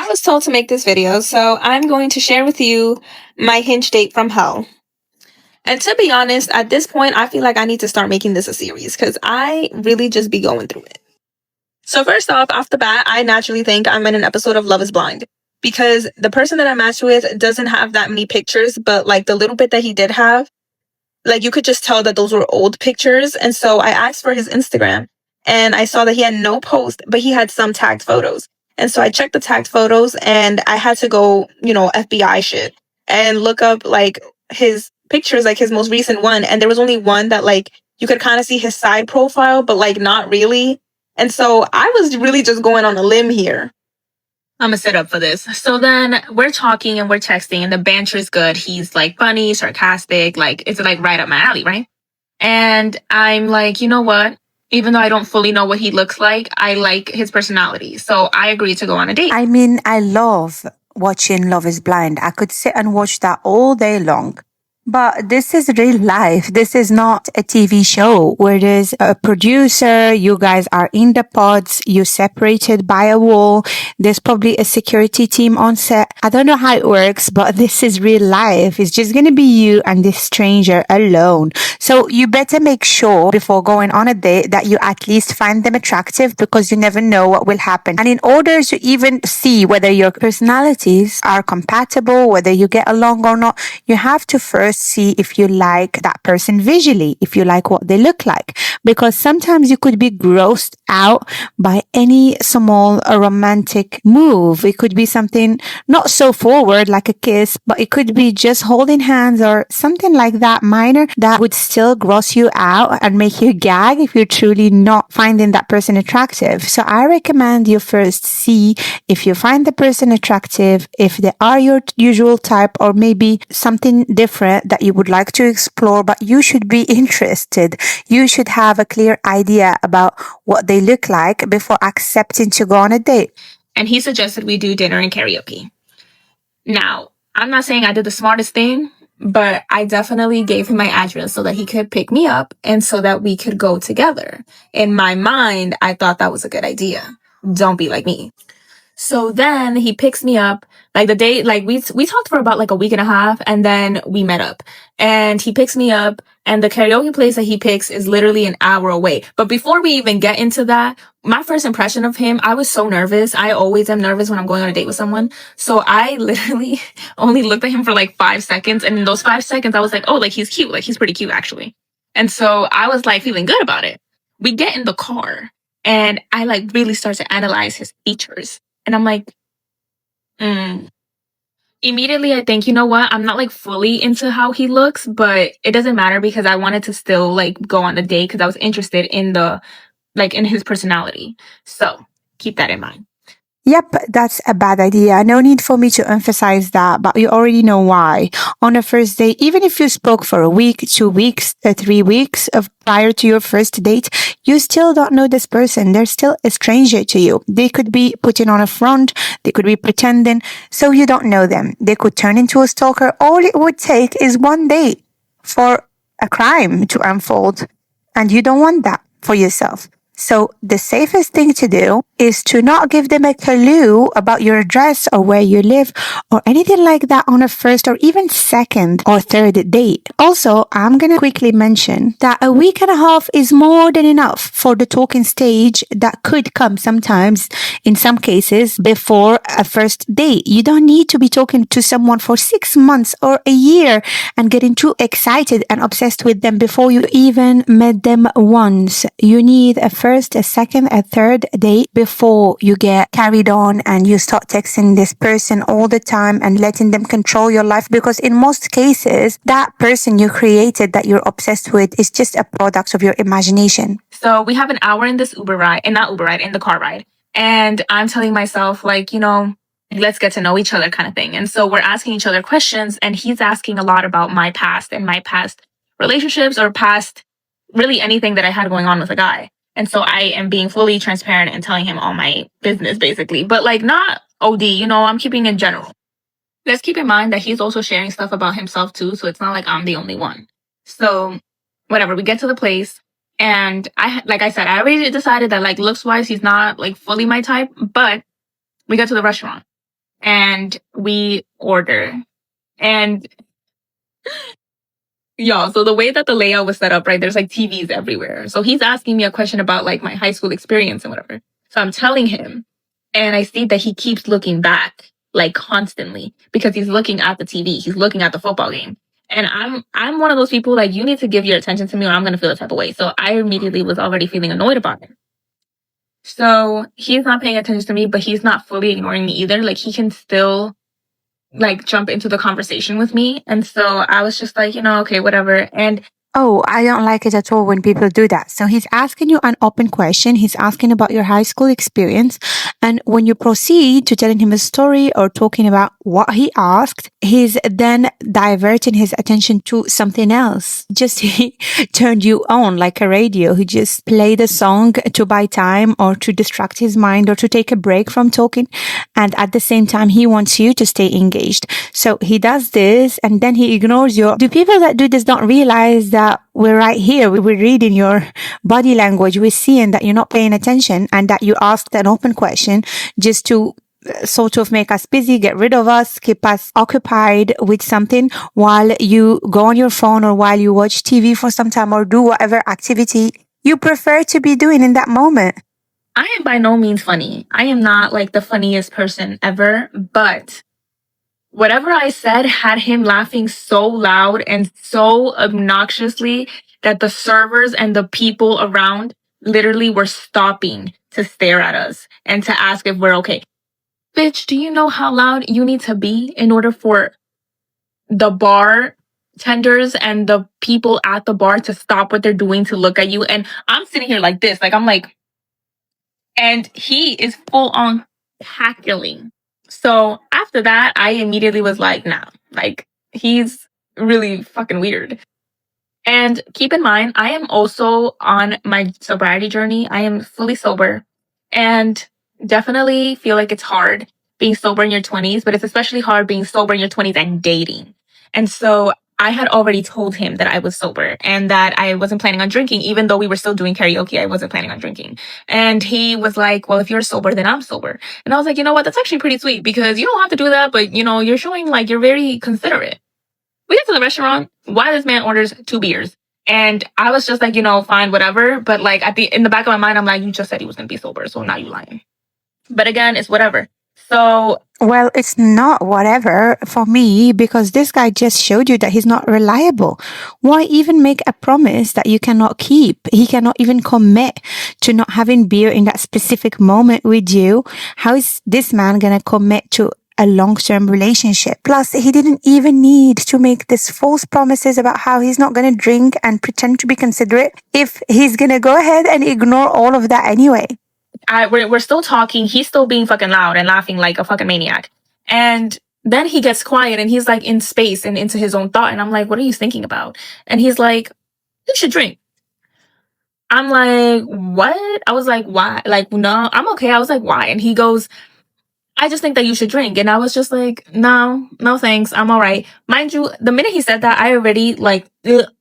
was told to make this video, so I'm going to share with you my hinge date from hell. And to be honest, at this point, I feel like I need to start making this a series because I really just be going through it. So first off the bat, I naturally think I'm in an episode of Love is Blind because the person that I matched with doesn't have that many pictures, but like the little bit that he did have, like you could just tell that those were old pictures. And so I asked for his Instagram and I saw that he had no post, but he had some tagged photos. And so I checked the tagged photos and I had to go, FBI shit and look up like his pictures, like his most recent one. And there was only one that like you could kind of see his side profile, but like not really. And so I was really just going on a limb here. I'm gonna sit up for this. So then we're talking and we're texting and the banter is good. He's like funny, sarcastic, like it's like right up my alley, right? And I'm like, you know what? Even though I don't fully know what he looks like, I like his personality. So I agreed to go on a date. I mean, I love watching Love is Blind. I could sit and watch that all day long. But this is real life. This is not a TV show where there's a producer, you guys are in the pods, you're separated by a wall. There's probably a security team on set. I don't know how it works, but this is real life. It's just going to be you and this stranger alone. So you better make sure before going on a date that you at least find them attractive because you never know what will happen. And in order to even see whether your personalities are compatible, whether you get along or not, you have to first see if you like that person visually, if you like what they look like. Because sometimes you could be grossed out by any small romantic move. It could be something not so forward like a kiss, but it could be just holding hands or something like that minor that would still gross you out and make you gag if you're truly not finding that person attractive. So I recommend you first see if you find the person attractive, if they are your usual type or maybe something different that you would like to explore, but you should be interested. You should have a clear idea about what they look like before accepting to go on a date. And he suggested we do dinner and karaoke. Now, I'm not saying I did the smartest thing, but I definitely gave him my address so that he could pick me up and so that we could go together. In my mind, I thought that was a good idea. Don't be like me. So then he picks me up, like the day, like we talked for about like a week and a half and then we met up and he picks me up and the karaoke place that he picks is literally an hour away. But before we even get into that, my first impression of him, I was so nervous. I always am nervous when I'm going on a date with someone. So I literally only looked at him for like 5 seconds. And in those 5 seconds, I was like, oh, like he's cute. Like he's pretty cute actually. And so I was like feeling good about it. We get in the car and I like really start to analyze his features. And I'm like, Immediately I think, you know what? I'm not like fully into how he looks, but it doesn't matter because I wanted to still like go on the date because I was interested in in his personality. So keep that in mind. Yep, that's a bad idea. No need for me to emphasize that, but you already know why. On a first date, even if you spoke for a week, 2 weeks, 3 weeks prior to your first date, you still don't know this person. They're still a stranger to you. They could be putting on a front. They could be pretending. So you don't know them. They could turn into a stalker. All it would take is one date for a crime to unfold. And you don't want that for yourself. So the safest thing to do is to not give them a clue about your address or where you live or anything like that on a first or even second or third date. Also, I'm going to quickly mention that a week and a half is more than enough for the talking stage that could come sometimes in some cases before a first date. You don't need to be talking to someone for 6 months or a year and getting too excited and obsessed with them before you even met them once. You need a first, a second, a third date before you get carried on and you start texting this person all the time and letting them control your life, because in most cases, that person you created that you're obsessed with is just a product of your imagination. So we have an hour in this Uber ride, and not Uber ride, in the car ride. And I'm telling myself, like, let's get to know each other kind of thing. And so we're asking each other questions, and he's asking a lot about my past and my past relationships or past really anything that I had going on with a guy. And so I am being fully transparent and telling him all my business, basically. But like not OD, I'm keeping it general. Let's keep in mind that he's also sharing stuff about himself too. So it's not like I'm the only one. So whatever, we get to the place. And like I said, I already decided that like looks wise, he's not like fully my type. But we got to the restaurant. and we order. And y'all, so the way that the layout was set up, right, there's like TVs everywhere. So he's asking me a question about like my high school experience and whatever. So I'm telling him, and I see that he keeps looking back like constantly because he's looking at the TV. He's looking at the football game. And I'm one of those people like, you need to give your attention to me or I'm gonna feel the type of way. So I immediately was already feeling annoyed about it. So he's not paying attention to me, but he's not fully ignoring me either. Like he can still like jump into the conversation with me. And so I was just like, okay, whatever. And Oh, I don't like it at all when people do that. So he's asking you an open question. He's asking about your high school experience. And when you proceed to telling him a story or talking about what he asked, he's then diverting his attention to something else. Just he turned you on like a radio. He just played a song to buy time or to distract his mind or to take a break from talking. And at the same time, he wants you to stay engaged. So he does this and then he ignores you. Do people that do this don't realize that we're right here? We're reading your body language. We're seeing that you're not paying attention and that you asked an open question just to sort of make us busy, get rid of us, keep us occupied with something while you go on your phone or while you watch TV for some time or do whatever activity you prefer to be doing in that moment. I am by no means funny. I am not like the funniest person ever, but whatever I said had him laughing so loud and so obnoxiously that the servers and the people around literally were stopping to stare at us and to ask if we're okay. Bitch, do you know how loud you need to be in order for the bar tenders and the people at the bar to stop what they're doing to look at you? And I'm sitting here like this, like I'm like, and he is full on cackling. So after that, I immediately was like, nah, like he's really fucking weird. And keep in mind, I am also on my sobriety journey. I am fully sober and definitely feel like it's hard being sober in your 20s, but it's especially hard being sober in your 20s and dating. And so I had already told him that I was sober and that I wasn't planning on drinking, even though we were still doing karaoke. I wasn't planning on drinking. And he was like, well, if you're sober, then I'm sober. And I was like, you know what? That's actually pretty sweet because you don't have to do that, but you're showing like you're very considerate. We get to the restaurant. Why this man orders 2 beers. And I was just like, fine, whatever. But like in the back of my mind, I'm like, you just said he was going to be sober. So now you lying. But again, it's whatever. So, well, it's not whatever for me because this guy just showed you that he's not reliable. Why even make a promise that you cannot keep? He cannot even commit to not having beer in that specific moment with you. How is this man going to commit to a long-term relationship? Plus, he didn't even need to make these false promises about how he's not going to drink and pretend to be considerate if he's going to go ahead and ignore all of that anyway. We're still talking. He's still being fucking loud and laughing like a fucking maniac. And then he gets quiet and he's like in space and into his own thought. And I'm like, what are you thinking about? And he's like, you should drink. I'm like, what? I was like, why? Like, no, I'm okay. I was like, why? And he goes, I just think that you should drink. And I was just like, no thanks. I'm all right. Mind you, the minute he said that, I already like,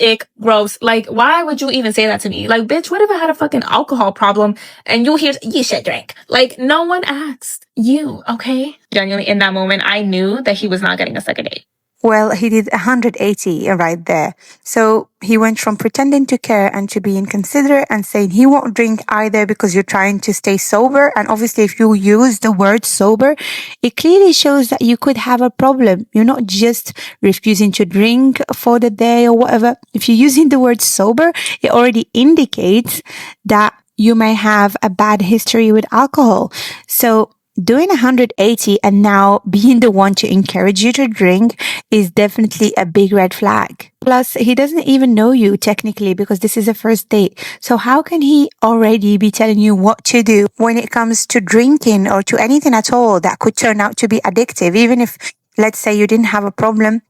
ick, gross. Like, why would you even say that to me? Like, bitch, what if I had a fucking alcohol problem and you should drink? Like, no one asked you, okay? Genuinely, in that moment, I knew that he was not getting a second date. Well, he did 180 right there. So he went from pretending to care and to being considerate and saying he won't drink either because you're trying to stay sober. And obviously, if you use the word sober, it clearly shows that you could have a problem. You're not just refusing to drink for the day or whatever. If you're using the word sober, it already indicates that you may have a bad history with alcohol. So doing 180 and now being the one to encourage you to drink is definitely a big red flag. Plus, he doesn't even know you technically because this is a first date. So how can he already be telling you what to do when it comes to drinking or to anything at all that could turn out to be addictive, even if, let's say, you didn't have a problem?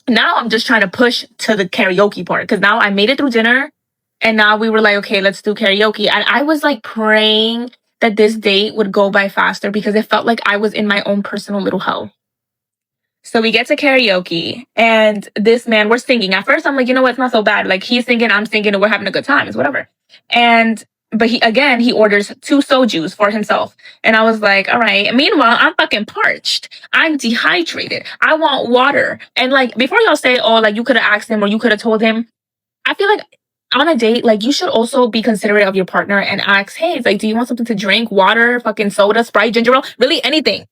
Now I'm just trying to push to the karaoke part because now I made it through dinner and now we were like, okay, let's do karaoke. And I was like praying that this date would go by faster because it felt like I was in my own personal little hell. So we get to karaoke and this man, we're singing. At first, I'm like, you know what? It's not so bad. Like he's singing, I'm singing, and we're having a good time. It's whatever. And But he orders 2 sojus for himself. And I was like, all right. Meanwhile, I'm fucking parched. I'm dehydrated. I want water. And like, before y'all say, oh, like you could have asked him or you could have told him, I feel like on a date, like you should also be considerate of your partner and ask, hey, it's like, do you want something to drink? Water, fucking soda, Sprite, ginger ale, really anything.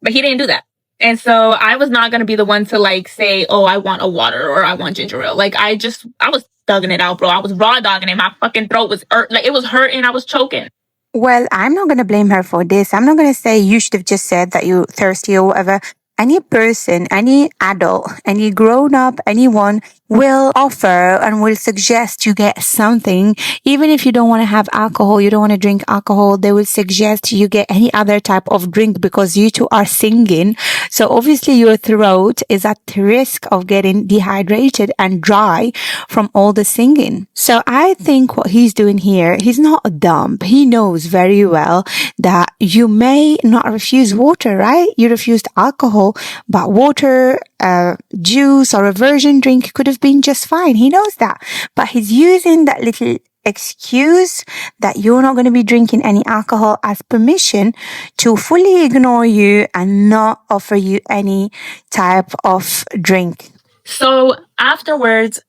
But he didn't do that. And so I was not going to be the one to like say, oh, I want a water or I want ginger ale. Like I was thugging it out, bro. I was raw dogging it. My fucking throat was like it was hurting. I was choking. Well, I'm not going to blame her for this. I'm not going to say you should have just said that you're thirsty or whatever. Any person, any adult, any grown up, anyone will offer and will suggest you get something. Even if you don't want to have alcohol, you don't want to drink alcohol, they will suggest you get any other type of drink because you two are singing. So obviously your throat is at risk of getting dehydrated and dry from all the singing. So I think what he's doing here, he's not dumb. He knows very well that you may not refuse water, right? You refused alcohol, but water, juice or a virgin drink could have been just fine. He knows that, but he's using that little excuse that you're not going to be drinking any alcohol as permission to fully ignore you and not offer you any type of drink. So afterwards,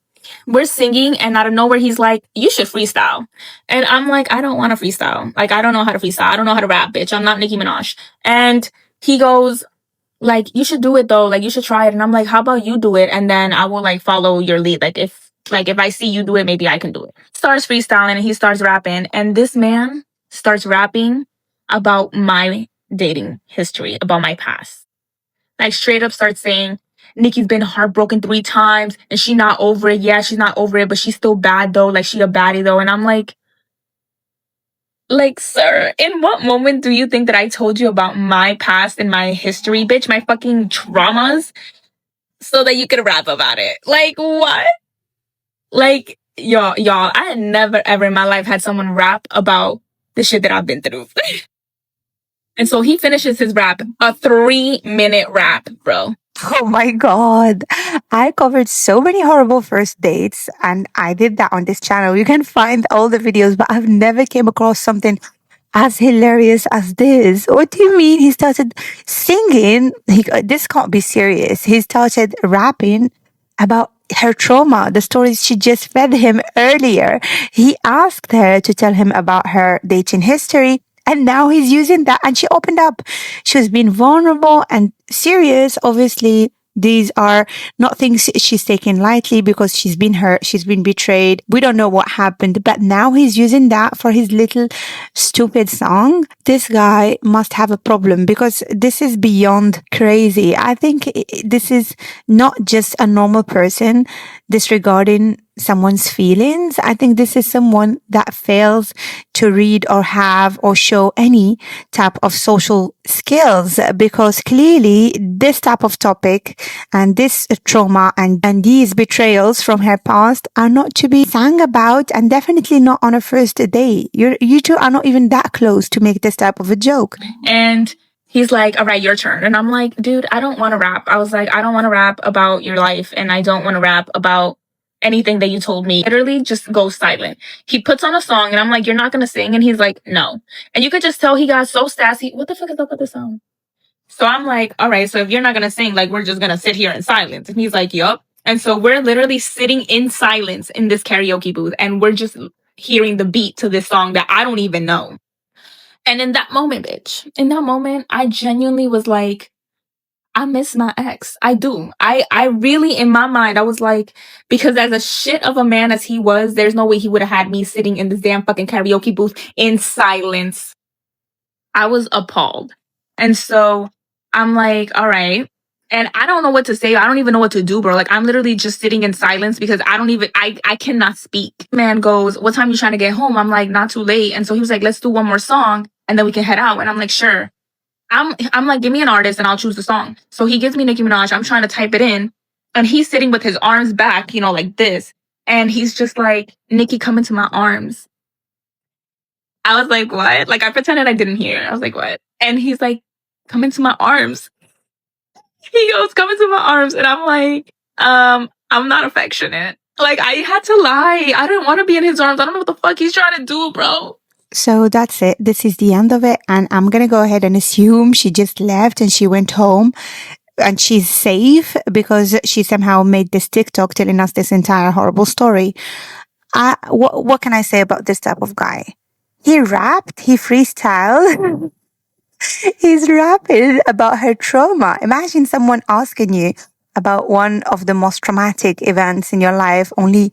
we're singing and out of nowhere he's like, you should freestyle. And I'm like, I don't want to freestyle. Like, I don't know how to freestyle. I don't know how to rap, bitch. I'm not Nicki Minaj. And he goes, like, you should do it though. Like, you should try it. And I'm like, how about you do it? And then I will like follow your lead. Like if I see you do it, maybe I can do it. Starts freestyling and he starts rapping. And this man starts rapping about my dating history, about my past. Like straight up starts saying, Nicki's been heartbroken 3 times and she not over it. Yeah, she's not over it, but she's still bad though. Like she a baddie though. And I'm like, sir, in what moment do you think that I told you about my past and my history, bitch, my fucking traumas, so that you could rap about it? Like, what? Like, y'all, I had never ever in my life had someone rap about the shit that I've been through. And so he finishes his rap, a 3-minute rap, bro. Oh my God. I covered so many horrible first dates and I did that on this channel. You can find all the videos, but I've never came across something as hilarious as this. What do you mean? He started singing. This can't be serious. He started rapping about her trauma, the stories she just fed him earlier. He asked her to tell him about her dating history. And now he's using that. And she opened up. She was being vulnerable and serious. Obviously, these are not things she's taking lightly because she's been hurt. She's been betrayed. We don't know what happened, but now he's using that for his little stupid song. This guy must have a problem because this is beyond crazy. I think this is not just a normal person disregarding someone's feelings. I think this is someone that fails to read or have or show any type of social skills because clearly this type of topic and this trauma and these betrayals from her past are not to be sang about and definitely not on a first date. You two are not even that close to make this type of a joke. And he's like, all right, your turn. And I'm like, dude, I don't want to rap. I was like, I don't want to rap about your life and I don't want to rap about anything that you told me. Literally just go silent. He puts on a song and I'm like, you're not going to sing? And he's like, no. And you could just tell he got so sassy. What the fuck is up with this song? So I'm like, all right, so if you're not going to sing, like, we're just going to sit here in silence. And he's like, yup. And so we're literally sitting in silence in this karaoke booth and we're just hearing the beat to this song that I don't even know. And in that moment, bitch, I genuinely was like, I miss my ex. I do. I really, in my mind, I was like, because as a shit of a man as he was, there's no way he would have had me sitting in this damn fucking karaoke booth in silence. I was appalled. And so I'm like, all right. And I don't know what to say. I don't even know what to do, bro. Like, I'm literally just sitting in silence because I cannot speak. Man goes, what time you trying to get home? I'm like, not too late. And so he was like, let's do one more song and then we can head out. And I'm like, sure. I'm like, give me an artist and I'll choose the song. So he gives me Nicki Minaj. I'm trying to type it in. And he's sitting with his arms back, you know, like this. And he's just like, Nicki, come into my arms. I was like, what? Like, I pretended I didn't hear. I was like, what? And he's like, come into my arms. He goes, come into my arms. And I'm like, I'm not affectionate. Like, I had to lie. I didn't want to be in his arms. I don't know what the fuck he's trying to do, bro. So that's it. This is the end of it. And I'm going to go ahead and assume she just left and she went home and she's safe because she somehow made this TikTok telling us this entire horrible story. What can I say about this type of guy? He rapped, he freestyled. He's rapping about her trauma. Imagine someone asking you about one of the most traumatic events in your life only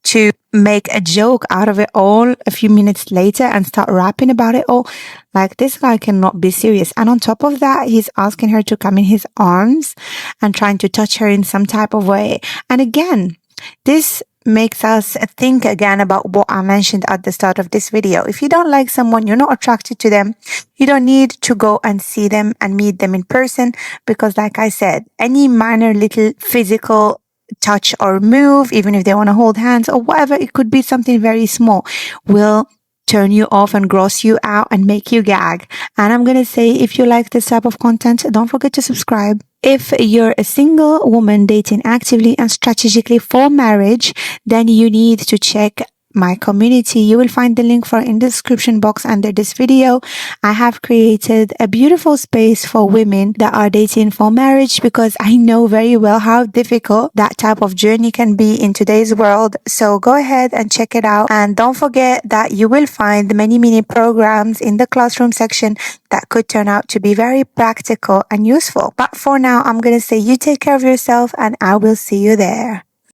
to make a joke out of it all a few minutes later and start rapping about it all. Like, this guy cannot be serious. And on top of that, he's asking her to come in his arms and trying to touch her in some type of way. And again, this makes us think again about what I mentioned at the start of this video. If you don't like someone, you're not attracted to them, you don't need to go and see them and meet them in person, because like I said, any minor little physical touch or move, even if they want to hold hands or whatever, it could be something very small, will turn you off and gross you out and make you gag. And I'm going to say, if you like this type of content, don't forget to subscribe. If you're a single woman dating actively and strategically for marriage, then you need to check my community. You will find the link for in the description box under this video. I have created a beautiful space for women that are dating for marriage, because I know very well how difficult that type of journey can be in today's world. So go ahead and check it out. And don't forget that you will find many programs in the classroom section that could turn out to be very practical and useful. But for now, I'm going to say you take care of yourself and I will see you there.